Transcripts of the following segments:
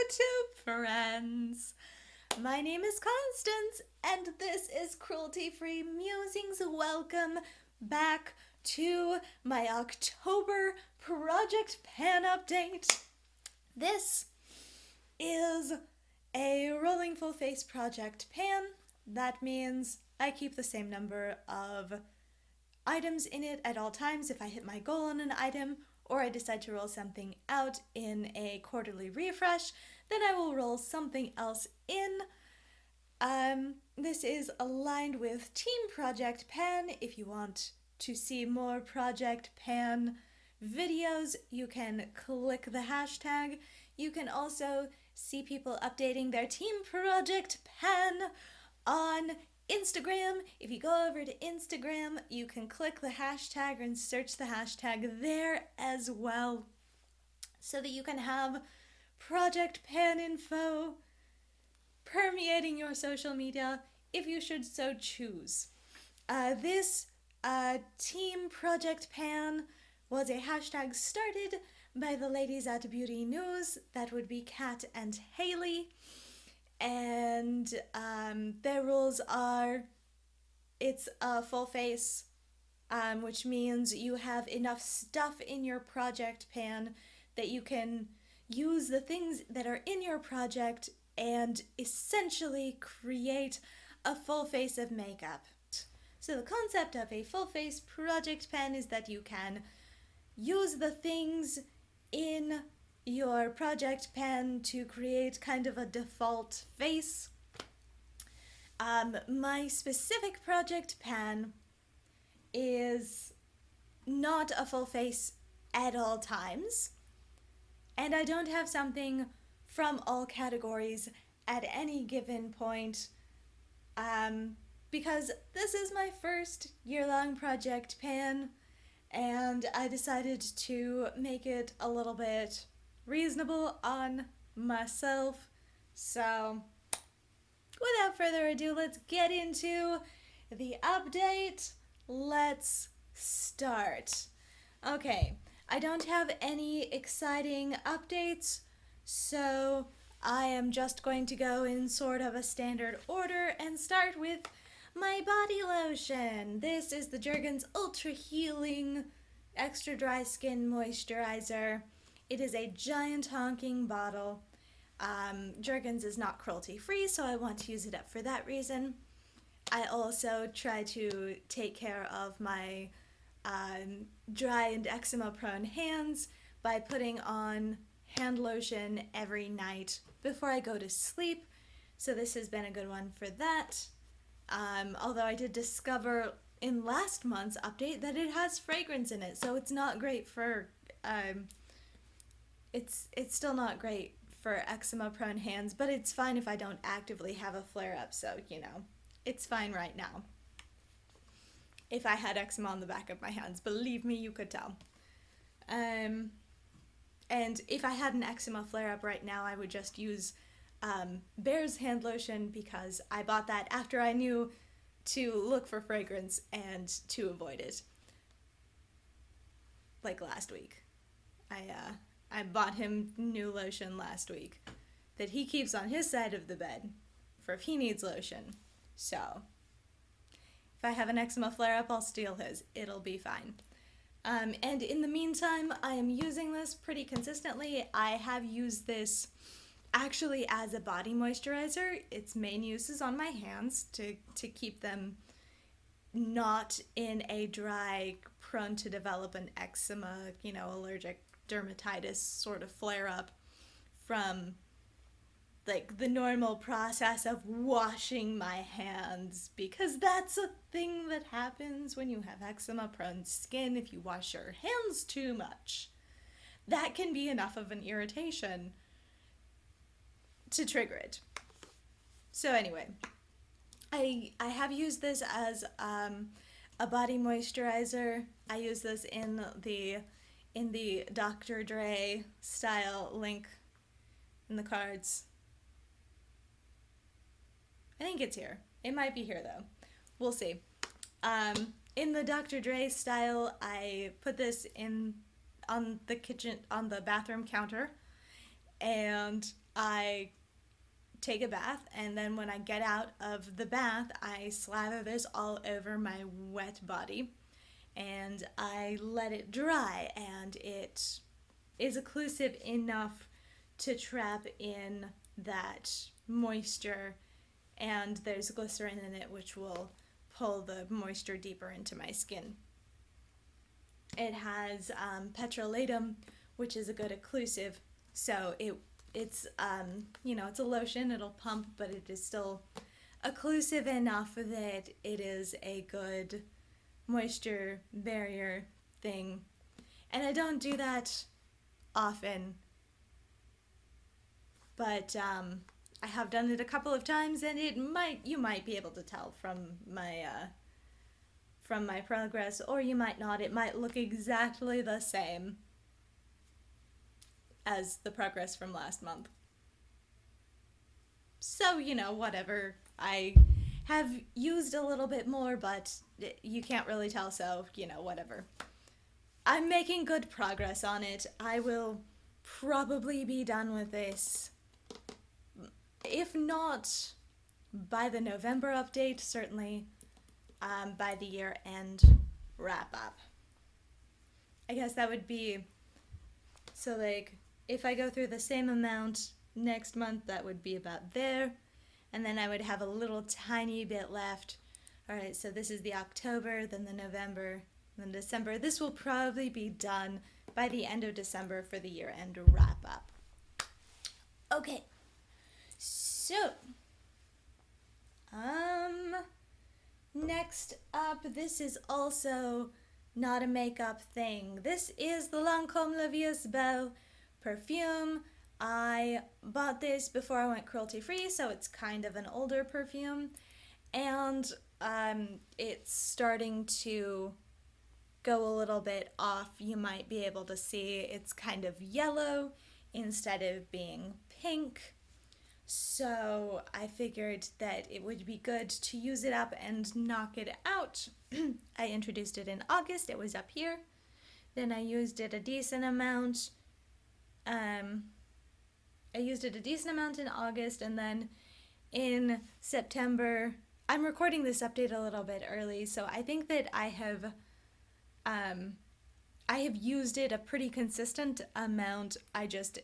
YouTube friends. My name is Constance, and this is Cruelty-Free Musings. Welcome back to my October Project Pan update. This is a rolling full face project pan. That means I keep the same number of items in it at all times if I hit my goal on an item, or I decide to roll something out in a quarterly refresh, then I will roll something else in. This is aligned with Team Project Pan. If you want to see more Project Pan videos, you can click the hashtag. You can also see people updating their Team Project Pan on Instagram. If you go over to Instagram, you can click the hashtag and search the hashtag there as well, so that you can have Project Pan info permeating your social media if you should so choose. This Team Project Pan was a hashtag started by the ladies at Beauty News. That would be Kat and Hailey. And their rules are, it's a full face, which means you have enough stuff in your project pan that you can use the things that are in your project and essentially create a full face of makeup. So the concept of a full face project pan is that you can use the things in your project pan to create kind of a default face. My specific project pan is not a full face at all times, and I don't have something from all categories at any given point, because this is my first year-long project pan, and I decided to make it a little bit reasonable on myself. So without further ado, let's get into the update. Let's start. Okay, I don't have any exciting updates, so I am just going to go in sort of a standard order and start with my body lotion. This is the Jergens Ultra Healing Extra Dry Skin Moisturizer. It is a giant honking bottle. Jergens is not cruelty free, so I want to use it up for that reason. I also try to take care of my dry and eczema prone hands by putting on hand lotion every night before I go to sleep. So this has been a good one for that. Although I did discover in last month's update that it has fragrance in it, so it's not great for it's still not great for eczema prone hands, but it's fine if I don't actively have a flare up, so you know, it's fine right now. If I had eczema on the back of my hands, believe me, you could tell. And if I had an eczema flare up right now, I would just use Bear's hand lotion, because I bought that after I knew to look for fragrance and to avoid it. Like last week. I bought him new lotion last week that he keeps on his side of the bed for if he needs lotion. So if I have an eczema flare-up, I'll steal his. It'll be fine. And in the meantime, I am using this pretty consistently. I have used this actually as a body moisturizer. Its main use is on my hands to keep them not in a dry, prone to develop an eczema, you know, allergic dermatitis sort of flare up from like the normal process of washing my hands, because that's a thing that happens when you have eczema prone skin. If you wash your hands too much, that can be enough of an irritation to trigger it. So anyway, I have used this as a body moisturizer. I use this in the Dr. Dre style link in the cards. I think it's here. It might be here though. We'll see. In the Dr. Dre style, I put this on the bathroom counter, and I take a bath, and then when I get out of the bath, I slather this all over my wet body, and I let it dry, and it is occlusive enough to trap in that moisture, and there's glycerin in it which will pull the moisture deeper into my skin. It has petrolatum, which is a good occlusive, so it's it's a lotion, it'll pump, but it is still occlusive enough that it is a good moisture barrier thing. And I don't do that often, but I have done it a couple of times, and you might be able to tell from my progress, or you might not. It might look exactly the same as the progress from last month. So, whatever. I have used a little bit more, but you can't really tell, so, whatever. I'm making good progress on it. I will probably be done with this, if not by the November update, certainly by the year-end wrap-up. I guess that would be, so like, if I go through the same amount next month, that would be about there, and then I would have a little tiny bit left. Alright, so this is the October, then the November, then December. This will probably be done by the end of December for the year-end wrap-up. Okay, so, next up, this is also not a makeup thing. This is the Lancôme La Vie Is Belle perfume. I bought this before I went cruelty free, so it's kind of an older perfume, and it's starting to go a little bit off. You might be able to see it's kind of yellow instead of being pink, so I figured that it would be good to use it up and knock it out. I introduced it in August. It was up here. Then I used it a decent amount. I used it a decent amount in August, and then in September, I'm recording this update a little bit early, so I think that I have used it a pretty consistent amount. I just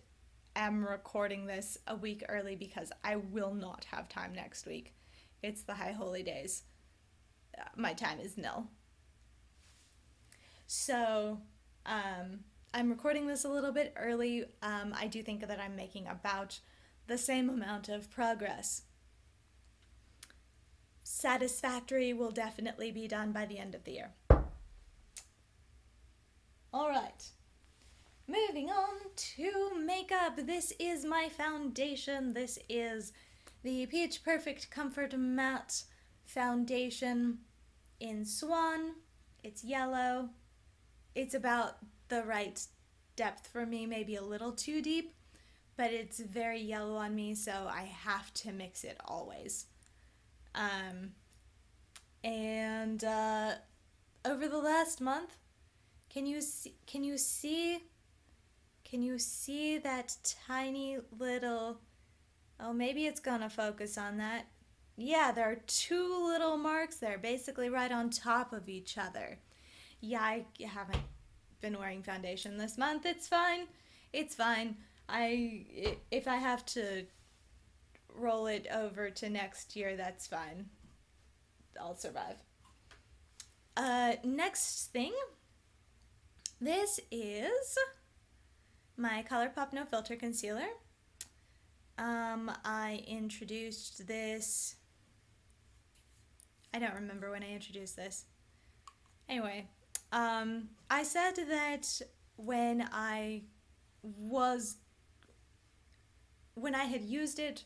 am recording this a week early because I will not have time next week. It's the High Holy Days. My time is nil. So, I'm recording this a little bit early. I do think that I'm making about the same amount of progress. Satisfactory will definitely be done by the end of the year. Alright, moving on to makeup. This is my foundation. This is the Peach Perfect Comfort Matte Foundation in Swan. It's yellow. It's about the right depth for me, maybe a little too deep, but it's very yellow on me, so I have to mix it always. And over the last month, can you see that tiny little, oh, maybe it's gonna focus on that. Yeah, there are two little marks there, basically right on top of each other. Yeah, I haven't been wearing foundation this month. It's fine. It's fine. If I have to roll it over to next year, that's fine. I'll survive. Next thing. This is my ColourPop No Filter Concealer. I introduced this. I don't remember when I introduced this. Anyway, I said that when I had used it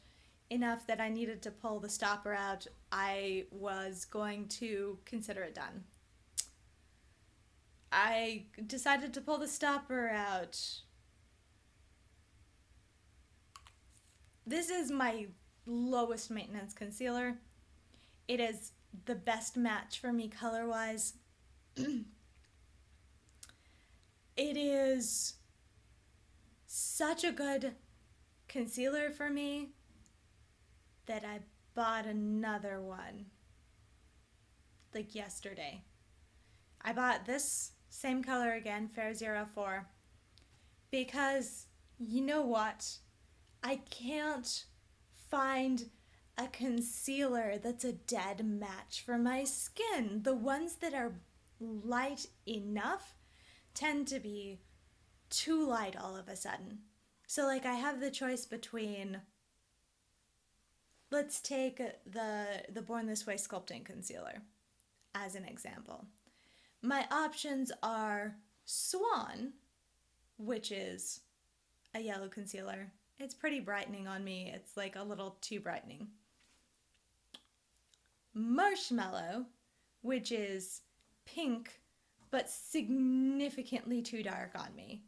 enough that I needed to pull the stopper out, I was going to consider it done. I decided to pull the stopper out. This is my lowest maintenance concealer. It is the best match for me color-wise. It is such a good concealer for me that I bought another one like yesterday. I bought this same color again, Fair 04, because you know what? I can't find a concealer that's a dead match for my skin. The ones that are light enough tend to be too light all of a sudden. So like I have the choice between, let's take the Born This Way sculpting concealer as an example. My options are Swan, which is a yellow concealer. It's pretty brightening on me. It's like a little too brightening. Marshmallow, which is pink but significantly too dark on me.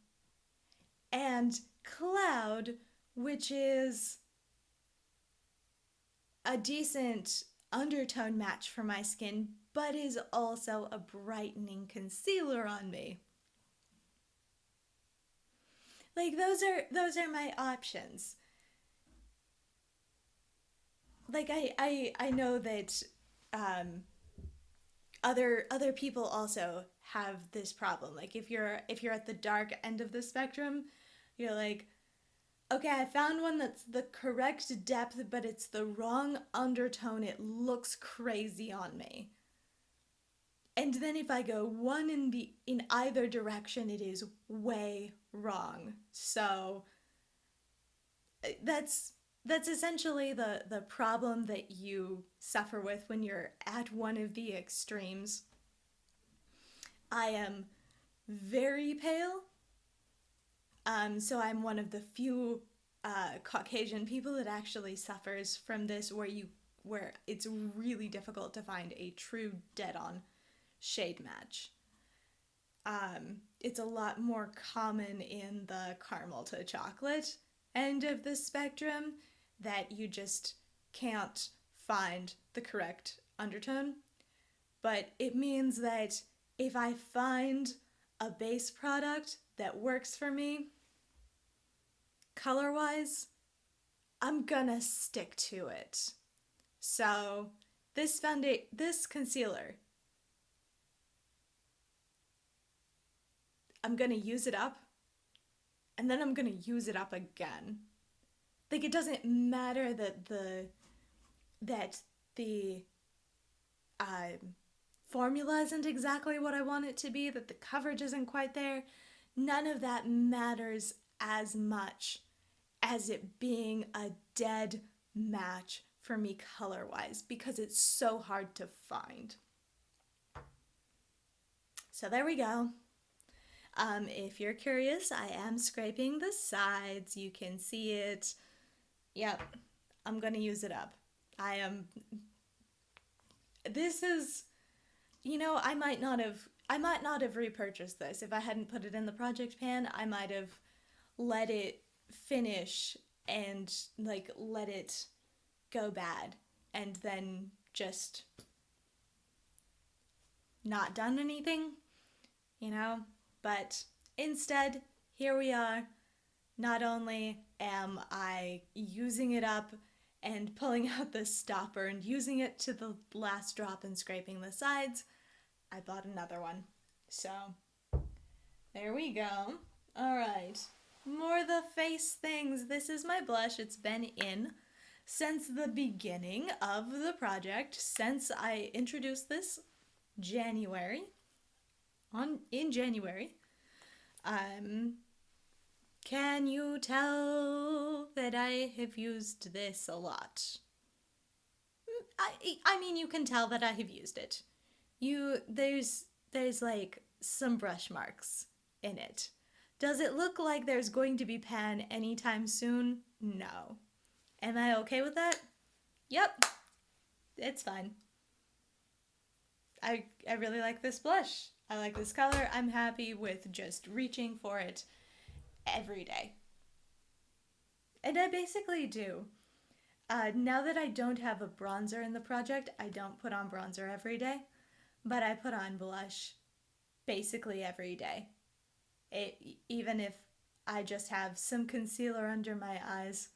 And Cloud, which is a decent undertone match for my skin, but is also a brightening concealer on me. Like those are my options. Like I know that other people also have this problem. Like if you're at the dark end of the spectrum, you're like, okay, I found one that's the correct depth, but it's the wrong undertone. It looks crazy on me. And then if I go one in either direction, it is way wrong. So that's essentially the problem that you suffer with when you're at one of the extremes. I am very pale. So I'm one of the few Caucasian people that actually suffers from this, where it's really difficult to find a true dead-on shade match. It's a lot more common in the caramel to chocolate end of the spectrum that you just can't find the correct undertone. But it means that if I find a base product that works for me, color-wise, I'm gonna stick to it. So this concealer, I'm gonna use it up, and then I'm gonna use it up again. Like it doesn't matter that the formula isn't exactly what I want it to be, that the coverage isn't quite there. None of that matters as much as it being a dead match for me color-wise, because it's so hard to find. So there we go. If you're curious, I am scraping the sides. You can see it. Yep, I'm gonna use it up. This is, I might not have repurchased this. If I hadn't put it in the project pan, I might have let it finish and let it go bad and then just not done anything, but instead, here we are. Not only am I using it up and pulling out the stopper and using it to the last drop and scraping the sides, I bought another one. So, there we go. Alright, more the face things. This is my blush. It's been in since the beginning of the project, since I introduced this in January. Can you tell that I have used this a lot? I mean, you can tell that I have used it. There's like some brush marks in it. Does it look like there's going to be pan anytime soon? No. Am I okay with that? Yep. It's fine. I really like this blush. I like this color. I'm happy with just reaching for it every day. And I basically do. Now that I don't have a bronzer in the project, I don't put on bronzer every day, but I put on blush basically every day. Even if I just have some concealer under my eyes.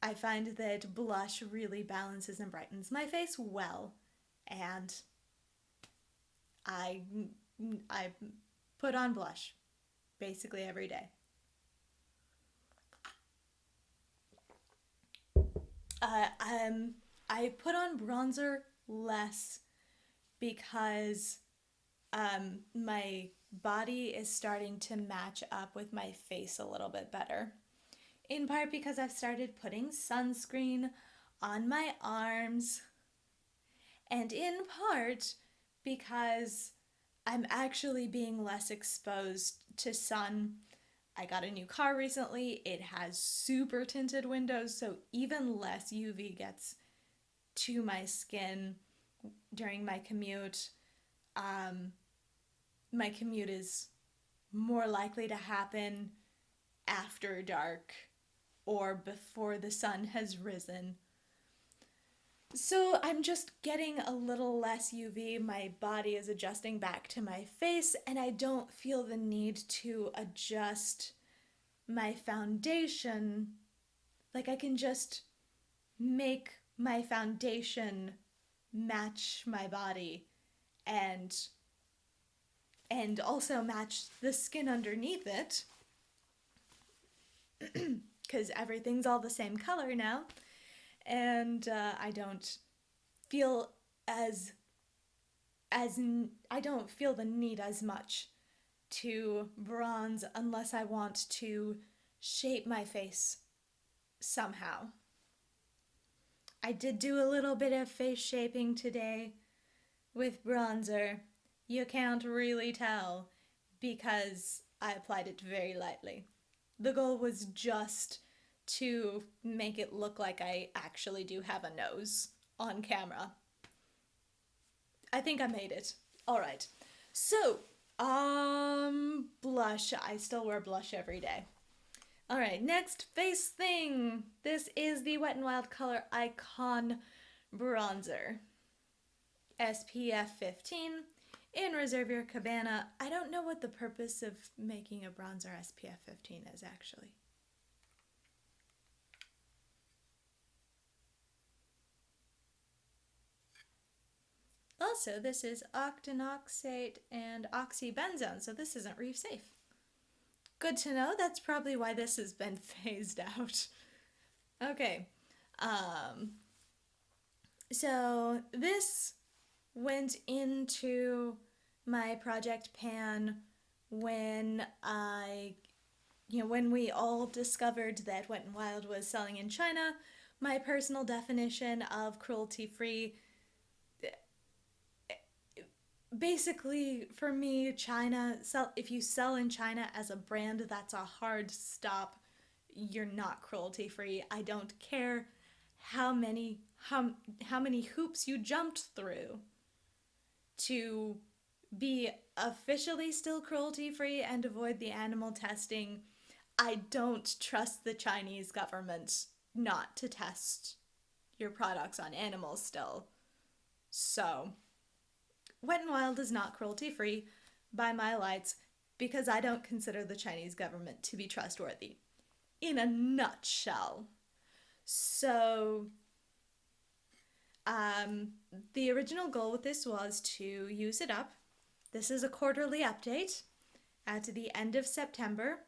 I find that blush really balances and brightens my face well, and I I put on blush basically every day. Uh, um, I put on bronzer less because my body is starting to match up with my face a little bit better. In part because I've started putting sunscreen on my arms, and in part because I'm actually being less exposed to sun. I got a new car recently. It has super tinted windows, so even less UV gets to my skin during my commute. Um, my commute is more likely to happen after dark or before the sun has risen. So I'm just getting a little less UV. My body is adjusting back to my face, and I don't feel the need to adjust my foundation. Like, I can just make my foundation match my body and also match the skin underneath it, because everything's all the same color now, and I don't feel I don't feel the need as much to bronze unless I want to shape my face somehow. I did do a little bit of face shaping today with bronzer. You can't really tell because I applied it very lightly. The goal was just to make it look like I actually do have a nose on camera. I think I made it. All right. So, blush. I still wear blush every day. All right, next face thing. This is the Wet n Wild Color Icon Bronzer. SPF 15 in Reserve Your Cabana. I don't know what the purpose of making a bronzer SPF 15 is, actually. Also, this is octinoxate and oxybenzone, so this isn't reef safe. Good to know. That's probably why this has been phased out. Okay. So this went into my project pan when when we all discovered that Wet n Wild was selling in China. My personal definition of cruelty-free, basically, for me, if you sell in China as a brand, that's a hard stop. You're not cruelty free. I don't care how many hoops you jumped through to be officially still cruelty free and avoid the animal testing. I don't trust the Chinese government not to test your products on animals still. So, Wet n Wild is not cruelty-free by my lights because I don't consider the Chinese government to be trustworthy. In a nutshell. So, the original goal with this was to use it up. This is a quarterly update at the end of September,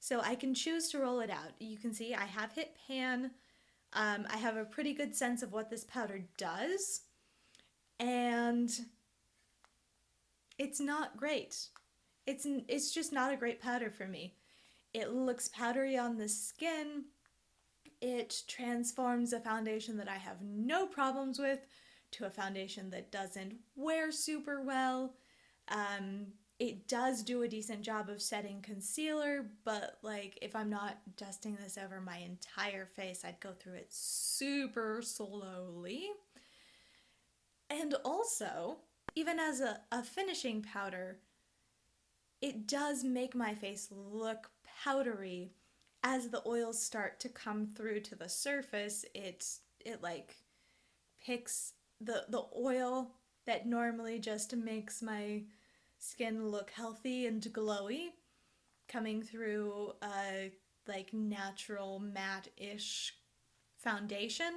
so I can choose to roll it out. You can see I have hit pan. I have a pretty good sense of what this powder does, and it's not great. It's just not a great powder for me. It looks powdery on the skin. It transforms a foundation that I have no problems with to a foundation that doesn't wear super well. It does do a decent job of setting concealer, but like if I'm not dusting this over my entire face, I'd go through it super slowly. And also, even as a finishing powder, it does make my face look powdery. As the oils start to come through to the surface, it like picks the oil that normally just makes my skin look healthy and glowy. coming through a like natural matte-ish foundation,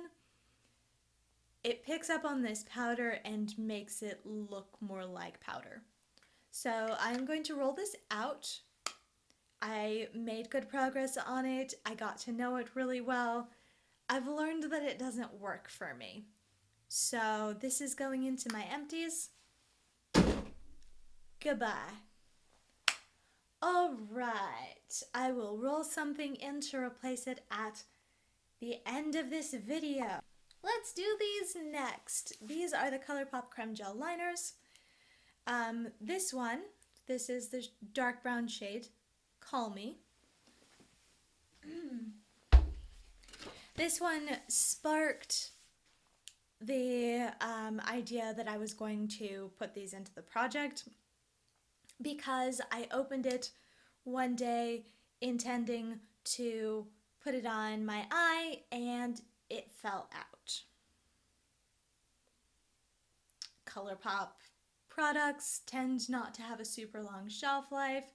it picks up on this powder and makes it look more like powder. So I'm going to roll this out. I made good progress on it. I got to know it really well. I've learned that it doesn't work for me. So this is going into my empties. Goodbye. Alright, I will roll something in to replace it at the end of this video. Let's do these next. These are the ColourPop Crème Gel Liners. This is the dark brown shade, Call Me. This one sparked the idea that I was going to put these into the project because I opened it one day intending to put it on my eye and it fell out. ColourPop products tend not to have a super long shelf life.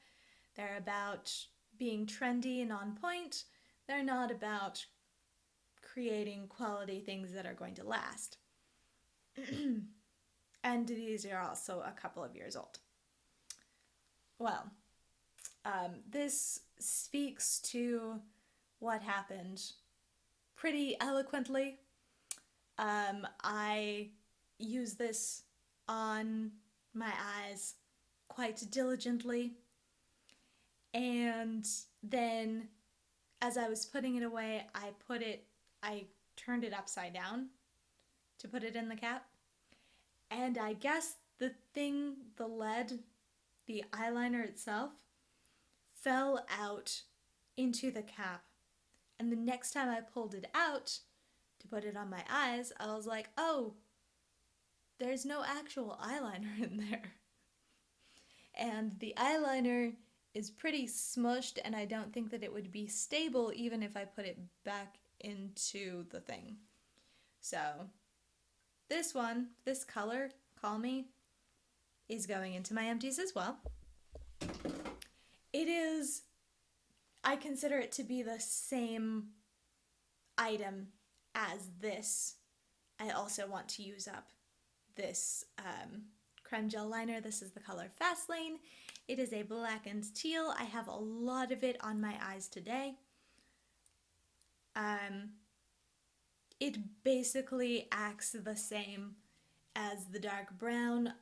They're about being trendy and on point. They're not about creating quality things that are going to last. And these are also a couple of years old. Well, this speaks to what happened pretty eloquently. I use this on my eyes quite diligently, and then as I was putting it away, I turned it upside down to put it in the cap, and I guess the lead, the eyeliner itself, fell out into the cap, and the next time I pulled it out to put it on my eyes, I was like, oh, there's no actual eyeliner in there. And the eyeliner is pretty smushed, and I don't think that it would be stable even if I put it back into the thing. So this color, Call Me, is going into my empties as well. I consider it to be the same item as this. I also want to use up this creme gel liner. This is the color Fast Lane. It is a black and teal. I have a lot of it on my eyes today. It basically acts the same as the dark brown.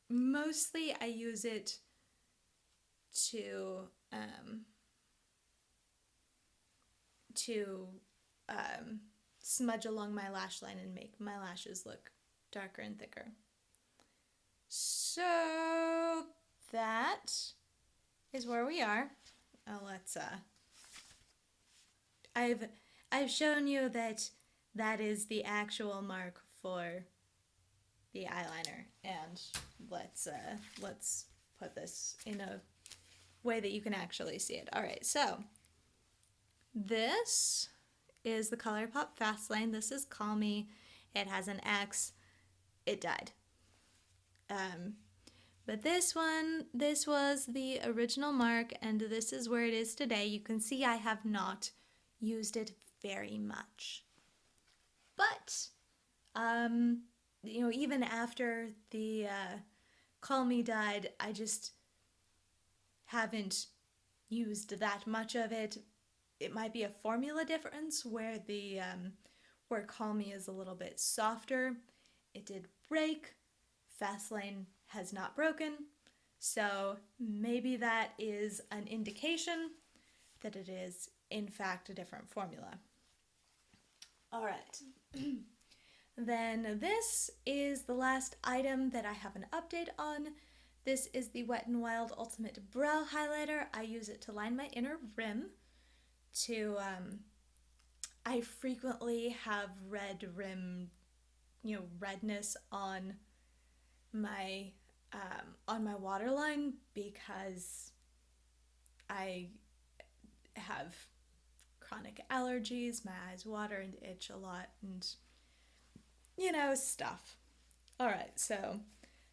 Mostly I use it to smudge along my lash line and make my lashes look darker and thicker. So that is where we are. I've shown you that is the actual mark for the eyeliner, and let's put this in a way that you can actually see it. Alright, so this is the ColourPop Fast Lane. This is Call Me. It has an X. It died. But this was the original mark, and this is where it is today. You can see I have not used it very much. But, even after the Call Me died, I just haven't used that much of it. It might be a formula difference where where Call Me is a little bit softer. It did break. Fast Lane has not broken. So maybe that is an indication that it is in fact a different formula. Alright. Then this is the last item that I have an update on. This is the Wet n Wild Ultimate Brow Highlighter. I use it to line my inner rim. I frequently have red rim, redness on my waterline because I have chronic allergies. My eyes water and itch a lot, and stuff. Alright, so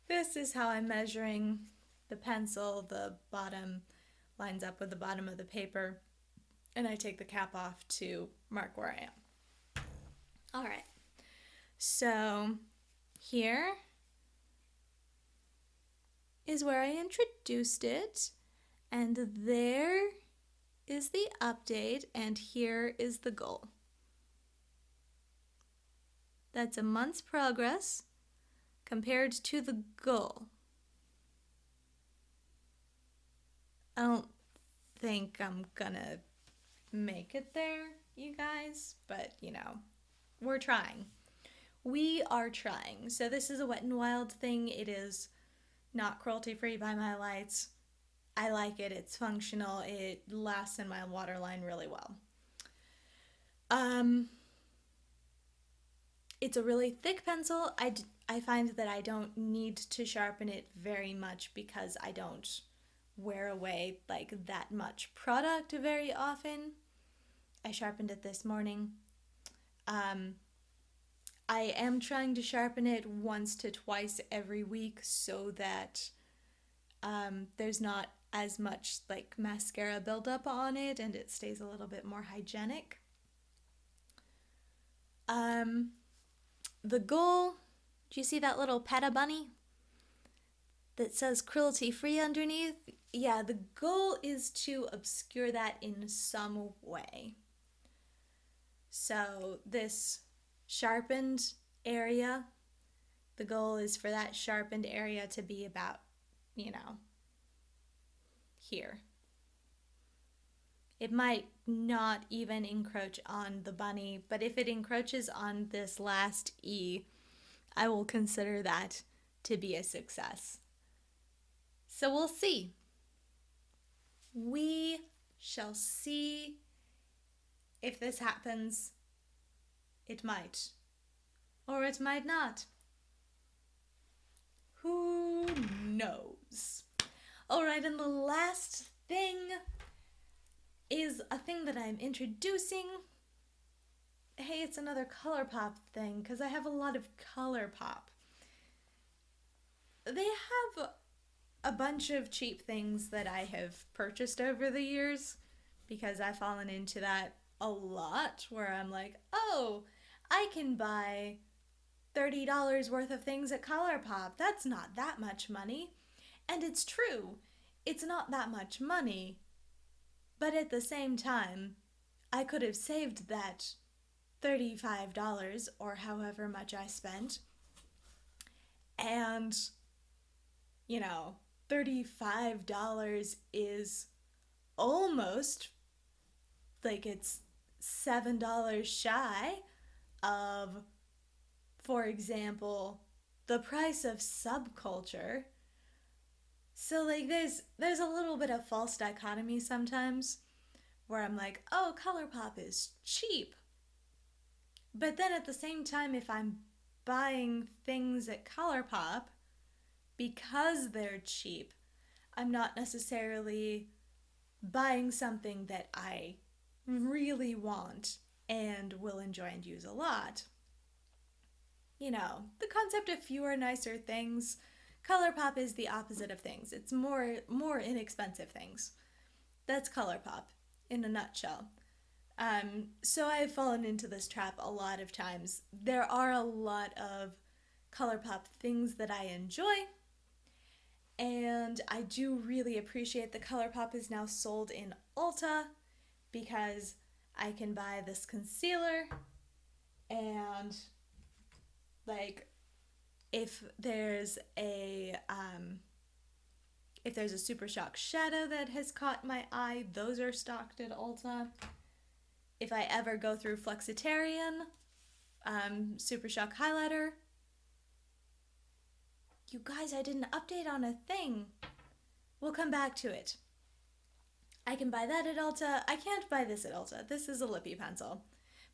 this is how I'm measuring the pencil. The bottom lines up with the bottom of the paper, and I take the cap off to mark where I am. All right, so here is where I introduced it, and there is the update, and here is the goal. That's a month's progress compared to the goal. I don't think I'm gonna make it there, you guys, but you know, we're trying. We are trying. So this is a Wet n Wild thing. It is not cruelty free by my lights. I like it. It's functional. It lasts in my waterline really well. It's a really thick pencil. I find that I don't need to sharpen it very much because I don't wear away like that much product very often. I sharpened it this morning. I am trying to sharpen it once to twice every week so that there's not as much like mascara buildup on it and it stays a little bit more hygienic. The goal, do you see that little peta bunny that says cruelty free underneath? Yeah, the goal is to obscure that in some way. So this sharpened area, the goal is for that sharpened area to be about, you know, here. It might not even encroach on the bunny, but if it encroaches on this last E, I will consider that to be a success. So we'll see. We shall see if this happens. It might. Or it might not. Who knows? Alright, and the last thing is a thing that I'm introducing. Hey, it's another ColourPop thing, because I have a lot of ColourPop. They have a bunch of cheap things that I have purchased over the years, because I've fallen into that a lot, where I'm like, oh, I can buy $30 worth of things at ColourPop. That's not that much money. And it's true, it's not that much money, but at the same time, I could have saved that $35 or however much I spent. And, you know, $35 is almost like it's $7 shy of, for example, the price of Subculture. So like there's a little bit of false dichotomy sometimes where I'm like, oh, ColourPop is cheap. But then at the same time, if I'm buying things at ColourPop because they're cheap, I'm not necessarily buying something that I really want and will enjoy and use a lot. You know, the concept of fewer, nicer things. ColourPop is the opposite of things. It's more inexpensive things. That's ColourPop in a nutshell. So I've fallen into this trap a lot of times. There are a lot of ColourPop things that I enjoy, and I do really appreciate that ColourPop is now sold in Ulta, because I can buy this concealer and like if there's a Super Shock shadow that has caught my eye, those are stocked at Ulta. If I ever go through Flexitarian, Super Shock highlighter. You guys, I didn't update on a thing. We'll come back to it. I can buy that at Ulta. I can't buy this at Ulta. This is a lippy pencil.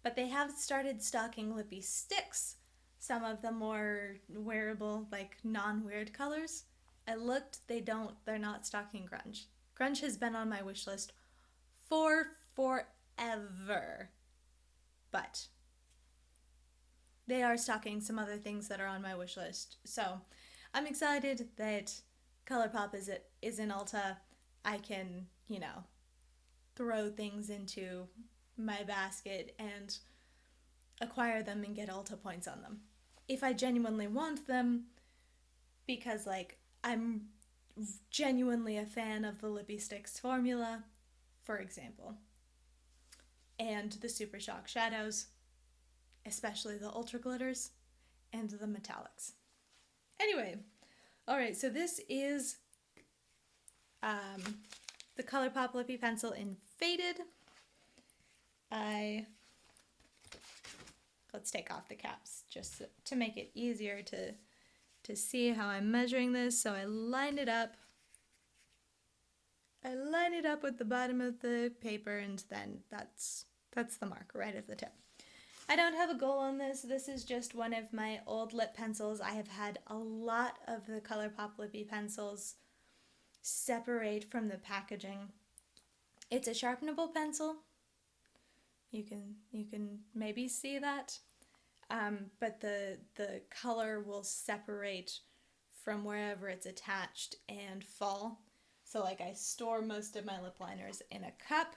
But they have started stocking lippy sticks. Some of the more wearable, like non-weird colors. I looked, they're not stocking grunge. Grunge has been on my wish list for forever. But they are stocking some other things that are on my wish list. So I'm excited that ColourPop is in Ulta. I can, throw things into my basket and acquire them and get Ulta points on them. If I genuinely want them, because I'm genuinely a fan of the Lippy Sticks formula, for example, and the Super Shock shadows, especially the Ultra Glitters and the metallics. Anyway, alright, so this is the ColourPop Lippy Pencil in Faded. Let's take off the caps just to make it easier to see how I'm measuring this. So I line it up. I line it up with the bottom of the paper, and then that's the mark right at the tip. I don't have a goal on this. This is just one of my old lip pencils. I have had a lot of the ColourPop Lippy pencils separate from the packaging. It's a sharpenable pencil. You can maybe see that, but the color will separate from wherever it's attached and fall. So I store most of my lip liners in a cup.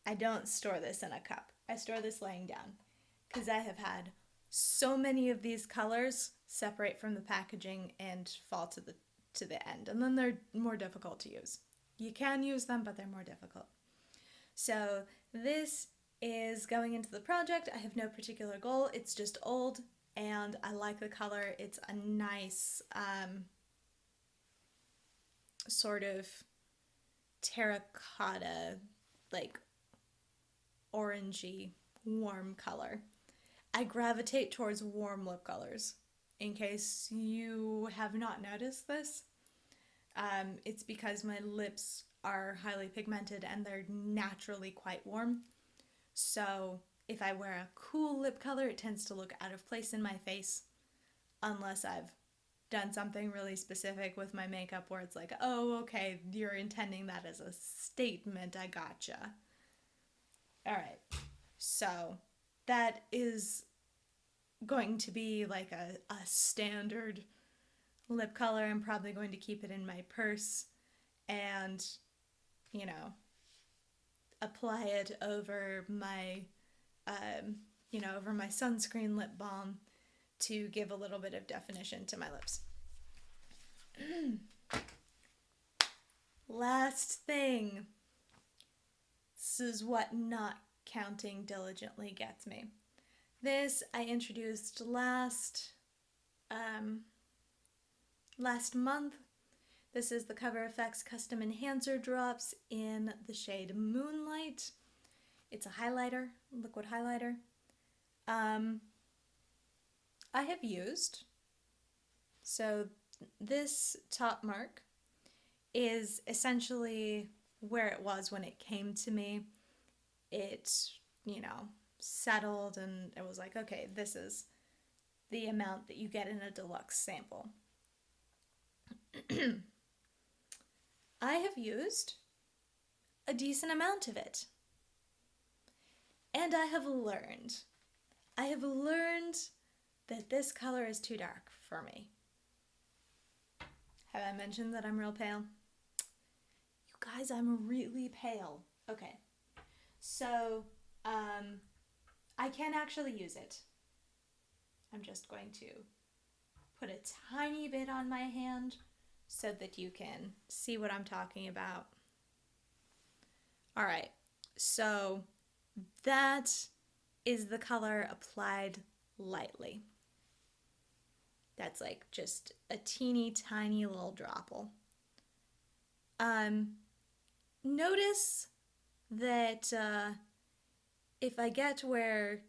I don't store this in a cup. I store this laying down because I have had so many of these colors separate from the packaging and fall to the end, and then they're more difficult to use. You can use them, but they're more difficult. So this is going into the project. I have no particular goal. It's just old, and I like the color. It's a nice sort of terracotta, orangey, warm color. I gravitate towards warm lip colors, in case you have not noticed this. It's because my lips are highly pigmented and they're naturally quite warm. So if I wear a cool lip color, it tends to look out of place in my face, unless I've done something really specific with my makeup where it's like, oh, okay, you're intending that as a statement, I gotcha. Alright, so that is going to be like a standard lip color. I'm probably going to keep it in my purse and, apply it over my, over my sunscreen lip balm to give a little bit of definition to my lips. Last thing. This is what not counting diligently gets me. This I introduced last month. This is the Cover FX Custom Enhancer Drops in the shade Moonlight. It's a highlighter, liquid highlighter. I have used, so this top mark is essentially where it was when it came to me. It, settled, and it was like, okay, this is the amount that you get in a deluxe sample. I have used a decent amount of it. And I have learned that this color is too dark for me. Have I mentioned that I'm real pale? You guys, I'm really pale. Okay. So, I can actually use it. I'm just going to put a tiny bit on my hand so that you can see what I'm talking about. Alright, so that is the color applied lightly. That's just a teeny tiny little dropple. Notice that if I get where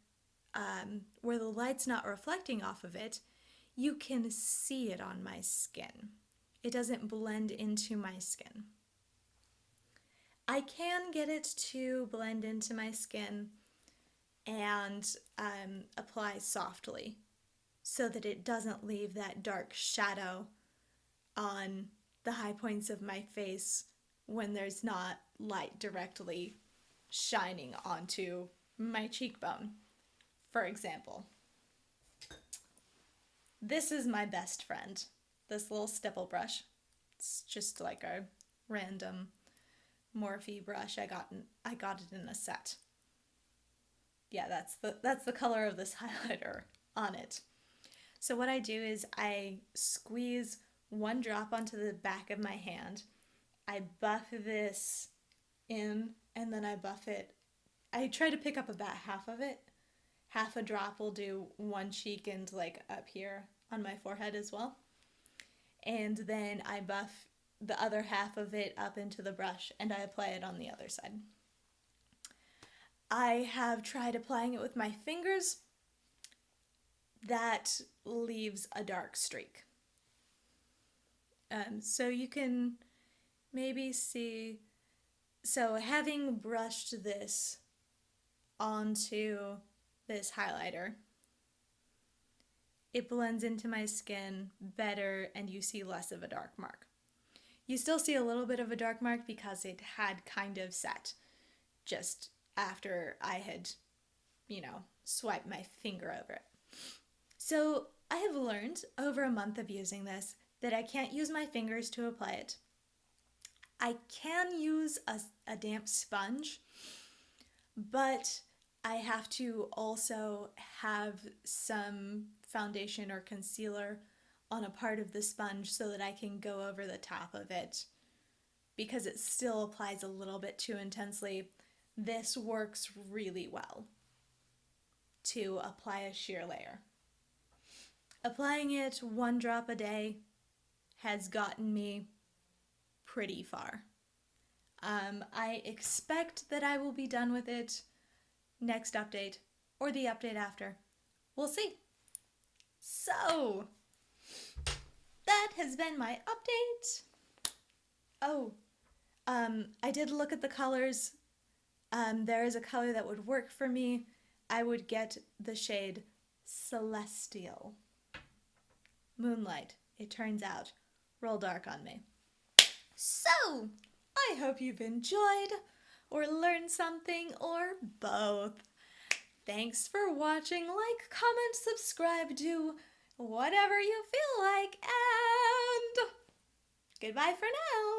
the light's not reflecting off of it, you can see it on my skin. It doesn't blend into my skin. I can get it to blend into my skin and apply softly so that it doesn't leave that dark shadow on the high points of my face when there's not light directly shining onto my cheekbone, for example. This is my best friend. This little stipple brush. It's just like a random Morphe brush. I got it in a set. Yeah, that's the color of this highlighter on it. So what I do is I squeeze one drop onto the back of my hand. I buff this in, and then I buff it. I try to pick up about half of it. Half a drop will do one cheek and like up here on my forehead as well. And then I buff the other half of it up into the brush and I apply it on the other side. I have tried applying it with my fingers. That leaves a dark streak. So you can maybe see, so having brushed this onto this highlighter, it blends into my skin better and you see less of a dark mark. You still see a little bit of a dark mark because it had kind of set just after I had, swiped my finger over it. So I have learned over a month of using this that I can't use my fingers to apply it. I can use a damp sponge, but I have to also have some foundation or concealer on a part of the sponge so that I can go over the top of it because it still applies a little bit too intensely. This works really well to apply a sheer layer. Applying it one drop a day has gotten me pretty far. I expect that I will be done with it next update or the update after. We'll see. So, that has been my update. Oh, I did look at the colors. There is a color that would work for me. I would get the shade Celestial. Moonlight, it turns out, real dark on me. So, I hope you've enjoyed or learned something or both. Thanks for watching. Like, comment, subscribe, do whatever you feel like, and goodbye for now.